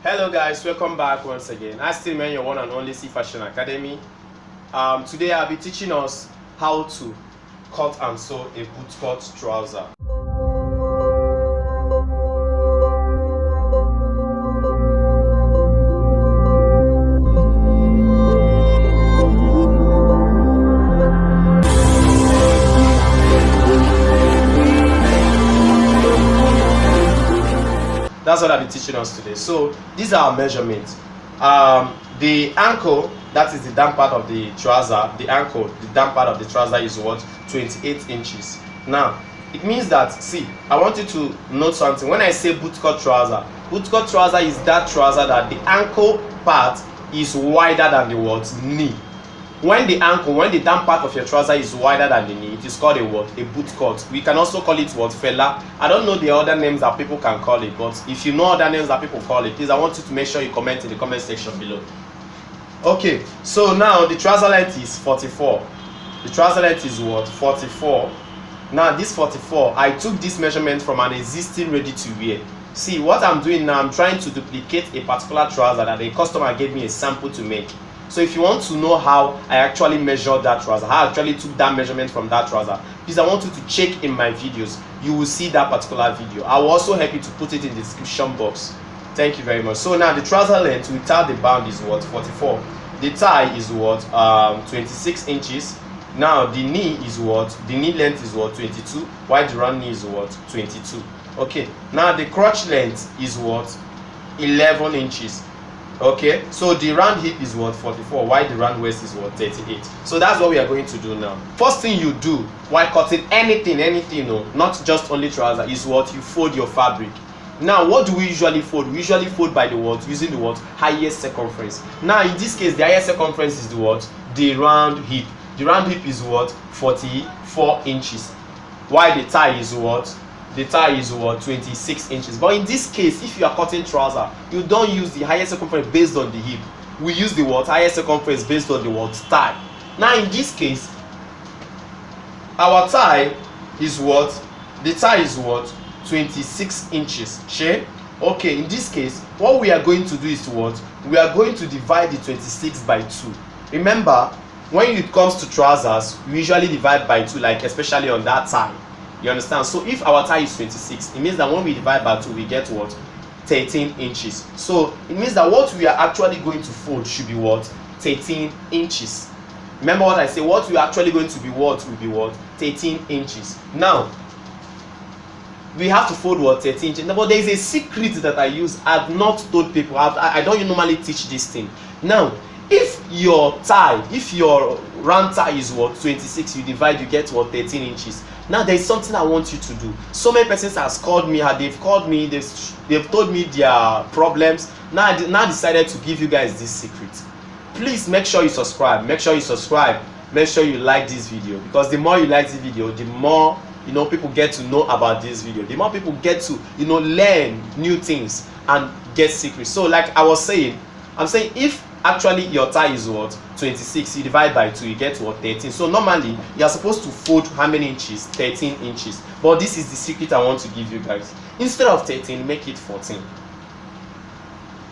Hello guys, welcome back once again. I still remain your one and only Ceefashion Academy. Today I'll be teaching us how to cut and sew a bootcut trouser. That's what I'll be teaching us today. So these are our measurements. The ankle, that is the down part of the trouser, the down part of the trouser is what? 28 inches. Now, it means that, see, I want you to note something. When I say bootcut trouser is that trouser that the ankle part is wider than the what? Knee. When the down part of your trouser is wider than the knee, it is called a what? A bootcut. We can also call it what? Fella. I don't know the other names that people can call it, but if you know other names that people call it, please, I want you to make sure you comment in the comment section below. Okay, so now the trouser length is 44. The trouser length is what? 44. Now this 44, I took this measurement from an existing ready to wear. See, what I'm doing now, I'm trying to duplicate a particular trouser that a customer gave me a sample to make. So if you want to know how I actually measured that trouser, how I actually took that measurement from that trouser, please, I want you to check in my videos. You will see that particular video. I will also help you to put it in the description box. Thank you very much. So now the trouser length without the band is what? 44. The thigh is what? 26 inches. Now the knee is what? The knee length is what? 22. While the round knee is what? 22. Okay. Now the crotch length is what? 11 inches. Okay, so the round hip is what? 44, while the round waist is what? 38. So that's what we are going to do now. First thing you do while cutting anything, no, not just only trouser, is what? You fold your fabric. Now, what do we usually fold? We usually fold by the what? Using the what? Highest circumference. Now, in this case, the highest circumference is the what? The round hip. The round hip is what? 44 inches. While the thigh is what? The thigh is what? 26 inches. But in this case, if you are cutting trouser, you don't use the highest circumference based on the hip. We use the what? Highest circumference based on the what? Thigh. Now in this case, our thigh is what? The thigh is what? 26 inches. Sure? Okay, in this case, what we are going to do is what? We are going to divide the 26 by 2. Remember, when it comes to trousers, we usually divide by 2, like especially on that thigh. You understand? So if our thigh is 26, it means that when we divide by 2, we get what? 13 inches. So it means that what we are actually going to fold should be what? 13 inches. Remember what I say? What we are actually going to be what? Will be what? 13 inches. Now, we have to fold what? 13 inches. But there is a secret that I use. I've not told people. I don't normally teach this thing. Now, if your round thigh is what? 26, you divide, you get what? 13 inches. Now there is something I want you to do. So many persons has called me, they've told me their problems. Now I decided to give you guys this secret. Please make sure you subscribe. Make sure you like this video, because the more you like this video, the more people get to know about this video. The more people get to learn new things and get secrets. So like I was saying, I'm saying if actually your thigh is what? 26, you divide by 2, you get what? 13. So normally you are supposed to fold how many inches? 13 inches. But this is the secret I want to give you guys. Instead of 13, make it 14.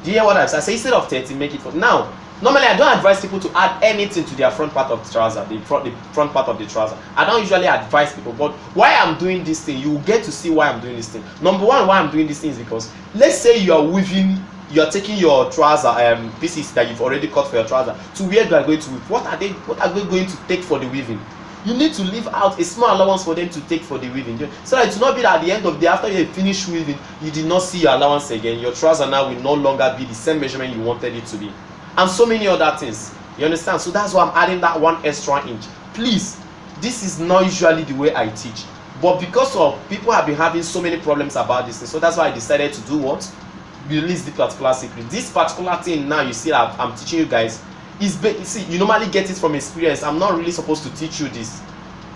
Do you hear what I say? I say instead of 13, make it 14. Now, normally I don't advise people to add anything to their front part of the trouser, the front part of the trouser. I don't usually advise people, but why I'm doing this thing, you will get to see why I'm doing this thing. Number one, why I'm doing this thing is because, let's say you are weaving, you are taking your trouser pieces that you've already cut for your trouser to where you are going to weave. What are they going to take for the weaving? You need to leave out a small allowance for them to take for the weaving, so that it will not be that at the end of the day, after you have finished weaving, you did not see your allowance again. Your trouser now will no longer be the same measurement you wanted it to be, and so many other things. You understand? So that's why I'm adding that 1 extra inch. Please, this is not usually the way I teach, but because of people have been having so many problems about this thing, so that's why I decided to do what? Release the particular secret. This particular thing now you see that I'm teaching you guys is see, you normally get it from experience. I'm not really supposed to teach you this,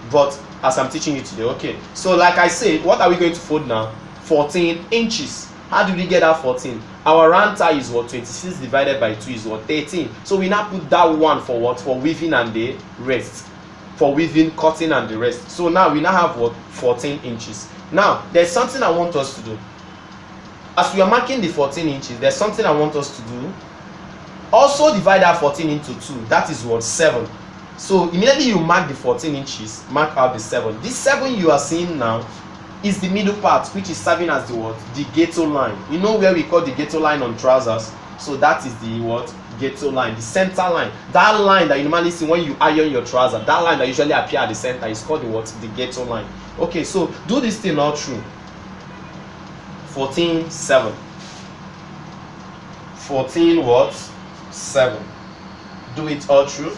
but as I'm teaching you today. Okay, so like I said, what are we going to fold now? 14 inches. How do we get that 14? Our round thigh is what? 26 divided by 2 is what? 13. So we now put that 1 for what? For weaving and the rest. For weaving, cutting and the rest. So now we now have what? 14 inches. Now there's something I want us to do. as we are marking the 14 inches, there's something I want us to do. Also divide that 14 into 2. That is what? 7. So immediately you mark the 14 inches, mark out the 7. This 7 you are seeing now is the middle part, which is serving as the what? The ghetto line. You know where we call the ghetto line on trousers? So that is the what? Ghetto line, the center line. That line that you normally see when you iron your trouser, that line that usually appear at the center is called the what? The ghetto line. Okay, so do this thing all through. 14, 7. 14 what? 7. Do it all through.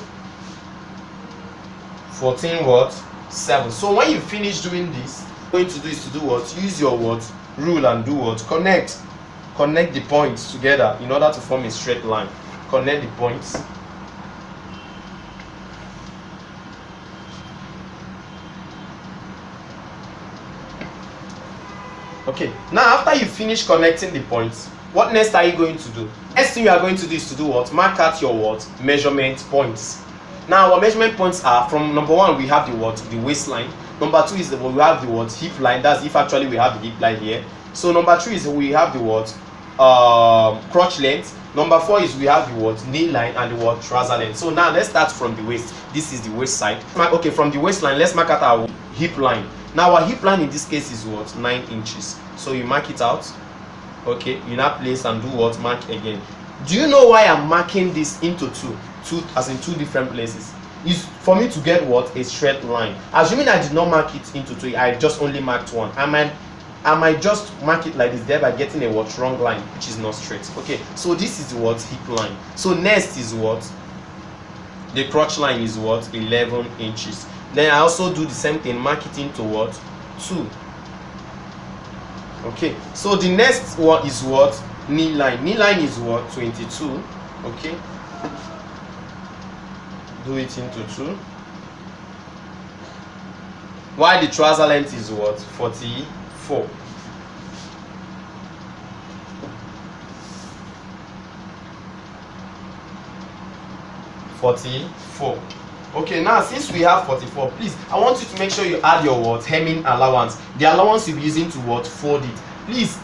14 what? 7. So when you finish doing this, what you're going to do is to do what? Use your what? Rule and do what? Connect the points together in order to form a straight line. Connect the points. Okay, now after you finish connecting the points, what next are you going to do? Next thing you are going to do is to do what? Mark out your what? Measurement points. Now our measurement points are from number 1 we have the what? The waistline. Number 2 is we have the what? Hip line. That's if actually we have the hip line here. So number 3 is we have the what? Crotch length. Number 4 is we have the what? Knee line and the what? Trouser length. So now let's start from the waist. This is the waist side. Okay, from the waistline, let's mark out our hip line. Now our hip line in this case is what? 9 inches. So you mark it out. Okay, you now place and do what? Mark again. Do you know why I'm marking this into two as in 2 different places? Is for me to get what? A straight line. Assuming I did not mark it into 2, I just only marked 1. I might just mark it like this, thereby getting a what? Wrong line, which is not straight. Okay, so this is what? Hip line. So next is what? The crotch line is what? 11 inches. Then I also do the same thing, mark it into what? 2. Okay, so the next one is what? Knee line. Knee line is what? 22. Okay, do it into 2. While the trouser length is what? 44. Okay, now since we have 44, please, I want you to make sure you add your what? Hemming allowance. The allowance you'll be using to what? Fold it. Please,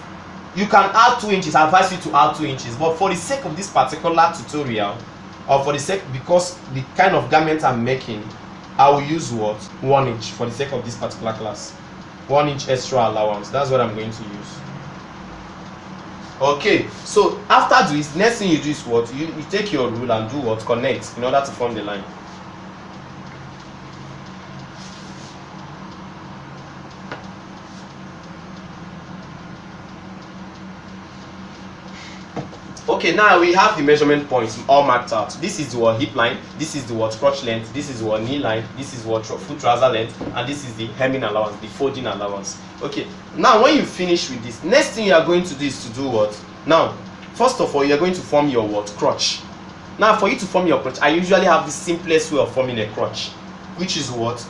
you can add 2 inches. I advise you to add 2 inches, but for the sake of this particular tutorial, or for the sake, because the kind of garment I'm making, I will use what? 1 inch for the sake of this particular class. 1 inch extra allowance. That's what I'm going to use. Okay, so after this, next thing you do is what? You take your rule and do what? Connect in order to form the line. Okay, now we have the measurement points all marked out. This is the what? Hip line, this is the what? Crotch length, this is what? Knee line, this is what? Foot trouser length, and this is the hemming allowance, the folding allowance. Okay, now when you finish with this, next thing you are going to do is to do what? Now, first of all, you are going to form your what? Crotch. Now, for you to form your crotch, I usually have the simplest way of forming a crotch, which is what?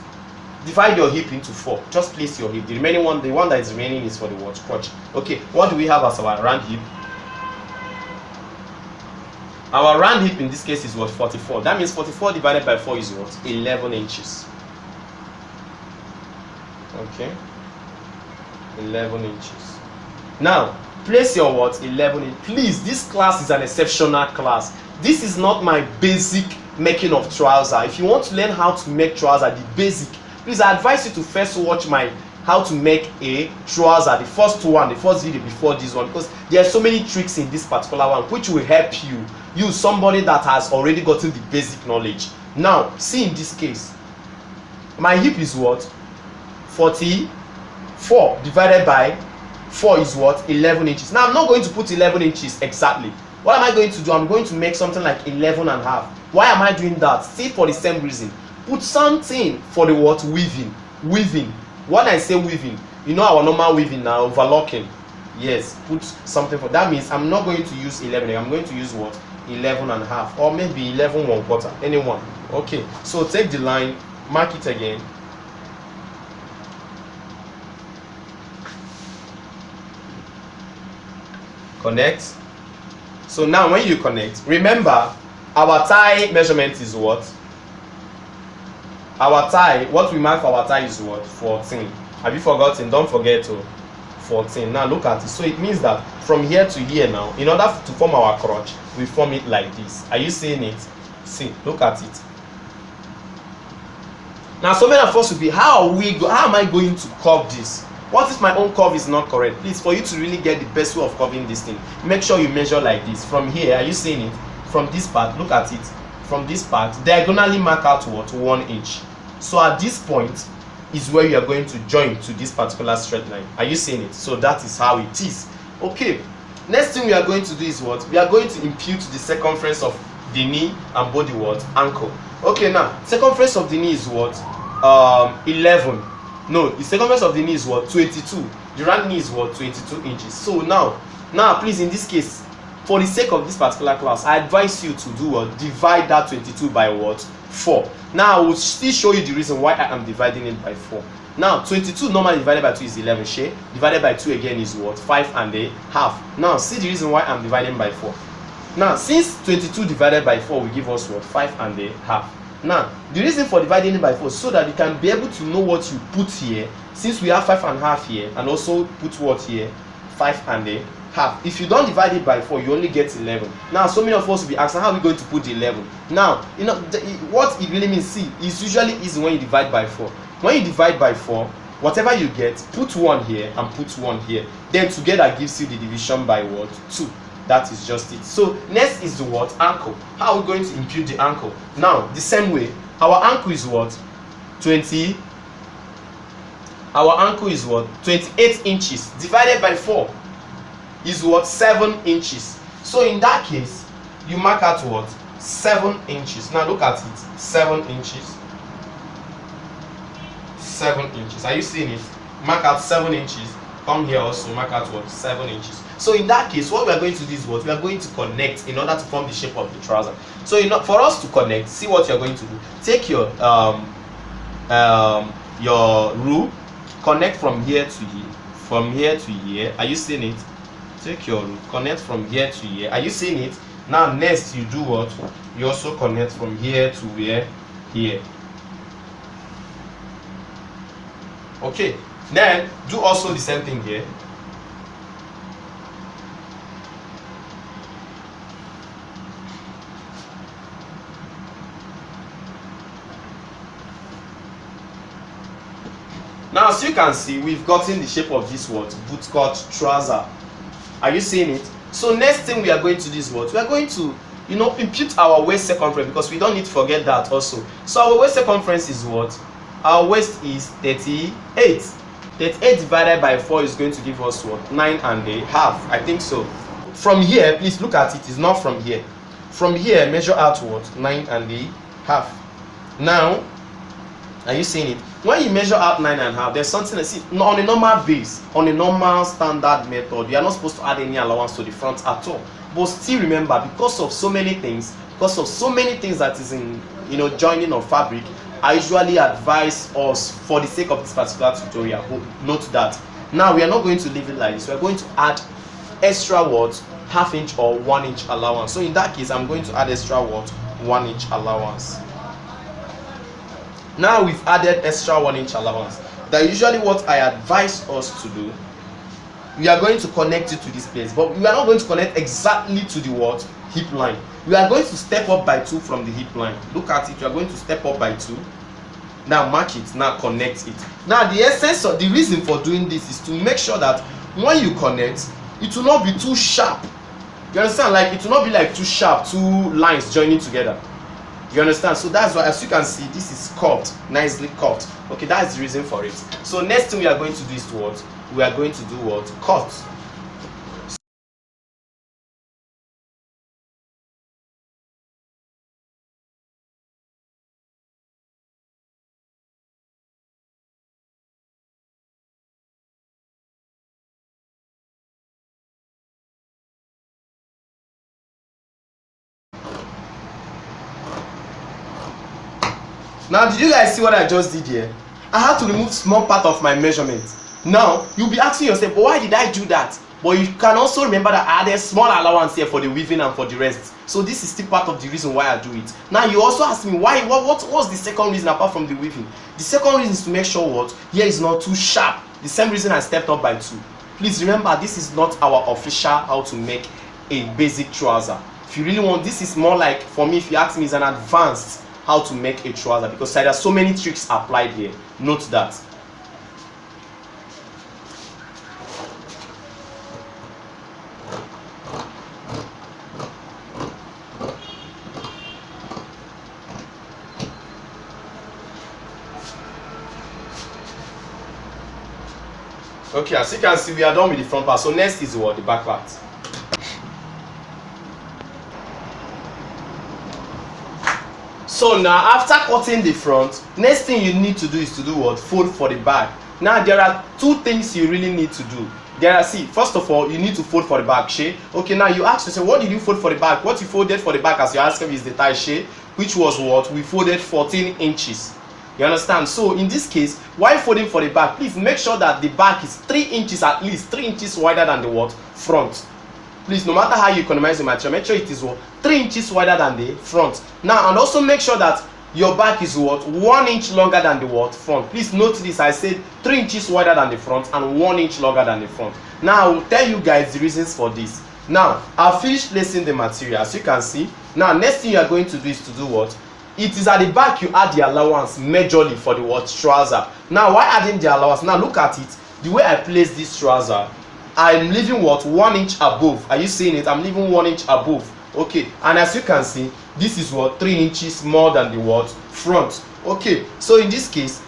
Divide your hip into 4. Just place your hip. The remaining one, the one that is remaining, is for the what? Crotch. Okay, what do we have as our round hip? Our round hip in this case is what? 44. That means 44 divided by 4 is what? 11 inches. Okay, 11 inches. Now, place your what? 11 inches. Please, this class is an exceptional class. This is not my basic making of trouser. If you want to learn how to make trouser, the basic, please, I advise you to first watch my how to make a trouser, the first video before this one, because there are so many tricks in this particular one which will help you somebody that has already gotten the basic knowledge. Now, see in this case, my hip is what? 44 divided by 4 is what? 11 inches. Now, I'm not going to put 11 inches exactly. What am I going to do? I'm going to make something like 11 and a half. Why am I doing that? See, for the same reason. Put something for the what? Weaving. When I say weaving, you know our normal weaving now, overlocking. Yes, put something for that. Means I'm not going to use 11. I'm going to use what? 11 and a half, or maybe 11 1/4. Anyone. Okay, so take the line, mark it again. Connect. So now when you connect, remember our thigh measurement is what? Our thigh, what we mark for our thigh is what? 14. Have you forgotten? Don't forget to 14. Now look at it. So it means that from here to here now, in order to form our crotch, we form it like this. Are you seeing it? See, look at it. Now so many of us will be, how am I going to curve this? What if my own curve is not correct? Please, for you to really get the best way of curving this thing, make sure you measure like this. From here, are you seeing it? From this part, look at it. From this part, diagonally mark out what? 1 inch. So at this point is where you are going to join to this particular straight line. Are you seeing it? So that is how it is. Okay, next thing we are going to do is what? We are going to impute the circumference of the knee and body what? Ankle. Okay, now circumference of the knee is what? 11. No, the circumference of the knee is what? 22. The round knee is what? 22 inches. So now please, in this case, for the sake of this particular class, I advise you to do what? Divide that 22 by what? 4. Now I will still show you the reason why I am dividing it by 4. Now 22 normally divided by 2 is 11 share. Divided by 2 again is what? 5 and a half. Now see the reason why I'm dividing by 4. Now since 22 divided by 4 will give us what? 5 and a half. Now the reason for dividing it by 4 so that you can be able to know what you put here, since we have 5 and a half here, and also put what here? 5 and a half. If you don't divide it by 4, you only get 11. Now so many of us will be asking, how are we going to put the 11? Now you know what it really means. See, it's usually easy when you divide by 4. When you divide by 4, whatever you get, put 1 here and put 1 here, then together gives you the division by what? 2. That is just it. So next is the what? Ankle. How are we going to impute the ankle? Now the same way, our ankle is what? 20. Our ankle is what? 28 inches divided by 4 is what? 7 inches. So in that case, you mark out what? 7 inches. Now look at it. 7 inches. 7 inches. Are you seeing it? Mark out 7 inches. Come here also, mark out what? 7 inches. So in that case, what we are going to do is what? We are going to connect in order to form the shape of the trouser. So for us to connect, see what you are going to do. Take your rule, connect from here to here. From here to here. Are you seeing it? Take your rule, connect from here to here. Are you seeing it? Now next you do what? You also connect from here to where? Here. Okay. Then do also the same thing here. Now as you can see, we've gotten the shape of this what? Bootcut trouser. Are you seeing it? So next thing we are going to do is what? We are going to, impute our waist circumference, because we don't need to forget that also. So our waist circumference is what? Our waist is 38. 38 divided by 4 is going to give us what? 9 and a half. I think so. From here, please look at it. It's not from here. From here, measure out what? 9 and a half. Now, are you seeing it? When you measure out 9 and a half, there's something that, see, on a normal base, on a normal standard method, you are not supposed to add any allowance to the front at all. But still remember, because of so many things that is in, joining of fabric, I usually advise us, for the sake of this particular tutorial, note that. Now we are not going to leave it like this. We are going to add extra what? Half inch or 1 inch allowance. So in that case, I'm going to add extra what? 1 inch allowance. Now we've added extra 1 inch allowance. That usually what I advise us to do. We are going to connect it to this place, but we are not going to connect exactly to the what? Hip line. We are going to step up by 2 from the hip line. Look at it. We are going to step up by 2. Now mark it. Now connect it. Now the essence of the reason for doing this is to make sure that when you connect, it will not be too sharp. You understand? Like it will not be like too sharp, 2 lines joining together. You understand? So that's why, as you can see, this is curved, nicely curved. Okay, that's the reason for it. So next thing we are going to do is what? We are going to do what? Cut. Now, did you guys see what I just did here? I had to remove small part of my measurement. Now, you'll be asking yourself, but why did I do that? But you can also remember that I added small allowance here for the weaving and for the rest. So this is still part of the reason why I do it. Now, you also ask me, why? What was the second reason apart from the weaving? The second reason is to make sure what? Here is not too sharp. The same reason I stepped up by 2. Please remember, this is not our official how to make a basic trouser. If you really want, this is more like, for me, if you ask me, is an advanced how to make a trouser, because there are so many tricks applied here. Note that. Okay, as you can see, we are done with the front part. So next is what? The back part. So now, after cutting the front, next thing you need to do is to do what? Fold for the back. Now there are two things you really need to do. See, first of all, you need to fold for the back, shey. Okay, now you ask yourself, what did you fold for the back? What you folded for the back, as you ask me, is the thigh, shey, which was what? We folded 14 inches. You understand? So in this case, while folding for the back, please make sure that the back is 3 inches, at least 3 inches wider than the what? Front. Please, no matter how you economize the material, make sure it is what? 3 inches wider than the front. Now, and also make sure that your back is what? 1 inch longer than the what? Front. Please note this, I said 3 inches wider than the front and 1 inch longer than the front. Now, I will tell you guys the reasons for this. Now, I've finished placing the material, as you can see. Now, next thing you are going to do is to do what? It is at the back you add the allowance majorly for the what? Trouser. Now, why adding the allowance? Now, look at it. The way I place this trouser, I'm leaving what? 1 inch above. Are you seeing it? I'm leaving 1 inch above. Okay, and as you can see, this is what? 3 inches more than the what? Front. Okay, so in this case,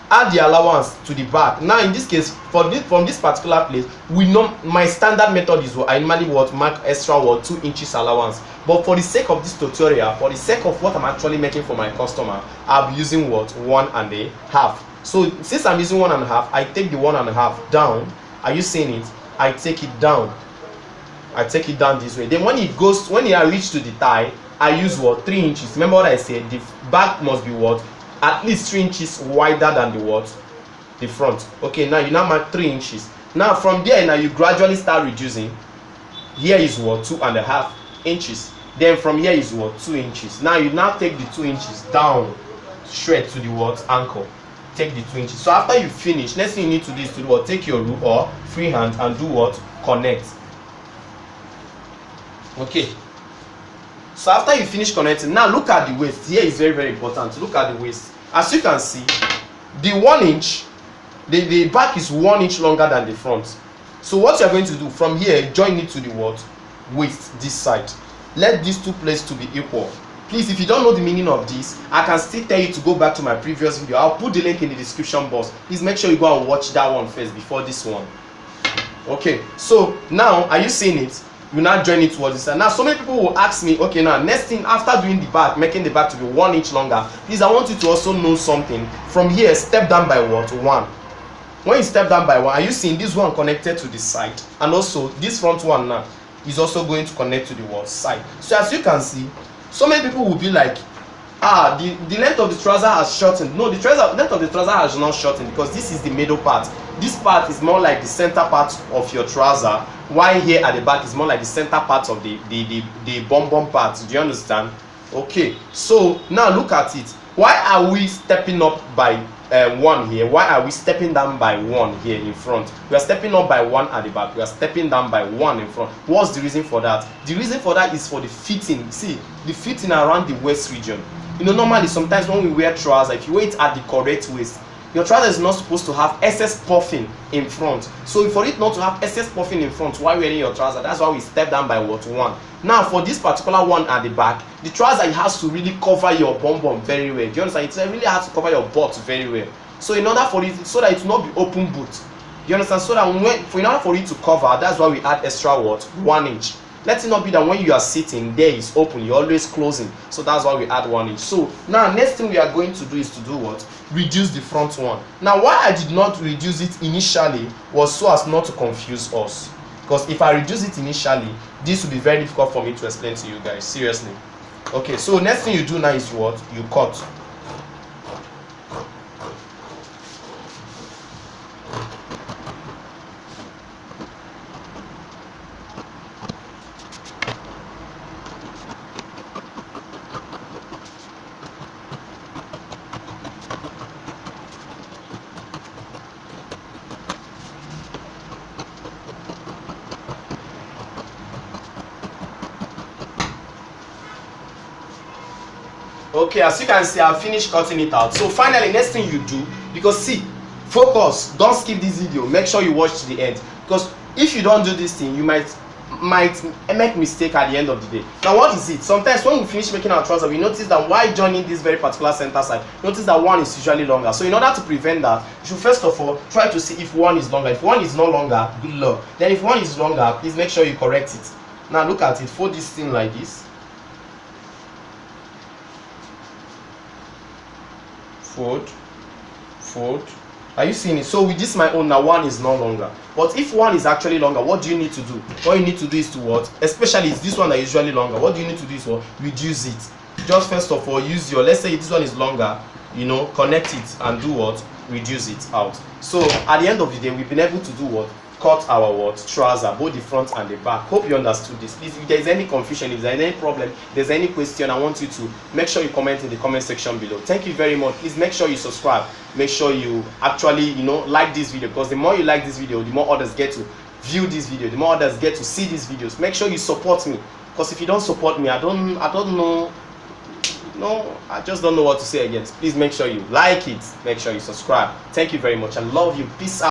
add the allowance to the back. Now in this case, from this particular place, we know my standard method is what? I normally what? Mark extra what? 2 inches allowance. But for the sake of this tutorial, for the sake of what I'm actually making for my customer, I'll be using what? 1.5. So since I'm using 1.5, I take the 1.5 down. Are you seeing it? I take it down. I take it down this way. Then when I reach to the thigh, I use what? 3 inches. Remember what I said? The back must be what? At least 3 inches wider than the what? The front. Okay, now you now mark 3 inches. Now from there, now you gradually start reducing. Here is what? 2.5 inches. Then from here is what? 2 inches. Now you now take the 2 inches down straight to the what? Ankle. Take the 2 inches. So after you finish, next thing you need to do is to do what? Take your rule or free hand and do what? Connect. Okay. So after you finish connecting, now look at the waist. Here is very, very important. Look at the waist. As you can see, the 1 inch, the back is 1 inch longer than the front. So what you are going to do from here, join it to the what? Waist, this side. Let these two places to be equal. Please, if you don't know the meaning of this, I can still tell you to go back to my previous video. I'll put the link in the description box. Please make sure you go and watch that one first before this one. Okay, so now are you seeing it? You now join it towards this side. Now so many people will ask me, okay, now next thing after doing the back, making the back to be 1 inch longer, please, I want you to also know something. From here, step down by what? 1. When you step down by 1, are you seeing this one connected to the side? And also this front one now is also going to connect to the what? Side. So as you can see, so many people will be like, the length of the trouser has shortened. No, the length of the trouser has not shortened, because this is the middle part. This part is more like the center part of your trouser, while here at the back is more like the center part of the bum part. Do you understand? Okay, so now look at it. Why are we stepping up by 1 here? Why are we stepping down by 1 here in front? We are stepping up by 1 at the back. We are stepping down by 1 in front. What's the reason for that? The reason for that is for the fitting. See, the fitting around the waist region. You know, normally sometimes when we wear trousers, if you wear it at the correct waist, your trouser is not supposed to have excess puffing in front. So for it not to have excess puffing in front while wearing your trouser, that's why we step down by what? 1. Now for this particular one at the back, the trouser has to really cover your bum very well. Do you understand? It really has to cover your butt very well. So in order for it, so that it will not be open boot. You understand? So that in order for it to cover, that's why we add extra what? 1 inch. Let it not be that when you are sitting, there is open, you're always closing. So that's why we add 1 inch. So now next thing we are going to do is to do what? Reduce the front one. Now why I did not reduce it initially was so as not to confuse us. Because if I reduce it initially, this will be very difficult for me to explain to you guys. Seriously. Okay, so next thing you do now is what? You cut. Okay, as you can see, I've finished cutting it out. So finally, next thing you do, because see, focus, don't skip this video, make sure you watch to the end, because if you don't do this thing, you might make mistake at the end of the day. Now what is it? Sometimes when we finish making our trouser, we notice that while joining this very particular center side, notice that one is usually longer. So in order to prevent that, you should first of all try to see if one is longer. If one is no longer, good luck. Then if one is longer, please make sure you correct it. Now look at it, fold this thing like this, fold, fold. Are you seeing it? So with this my own, now one is no longer. But if one is actually longer, what do you need to do? What you need to do is to what? Especially it's this one that is usually longer. What do you need to do is what? Reduce it. Just first of all, use your, let's say this one is longer, you know, connect it and do what? Reduce it out. So at the end of the day, we've been able to do what? Cut our what? Trouser, both the front and the back. Hope you understood this. Please, if there is any confusion, if there is any problem, if there's any question, I want you to make sure you comment in the comment section below. Thank you very much. Please make sure you subscribe. Make sure you actually, you know, like this video, because the more you like this video, the more others get to view this video, the more others get to see these videos. Make sure you support me, because if you don't support me, I don't know. No, I just don't know what to say again. Please make sure you like it. Make sure you subscribe. Thank you very much. I love you. Peace out.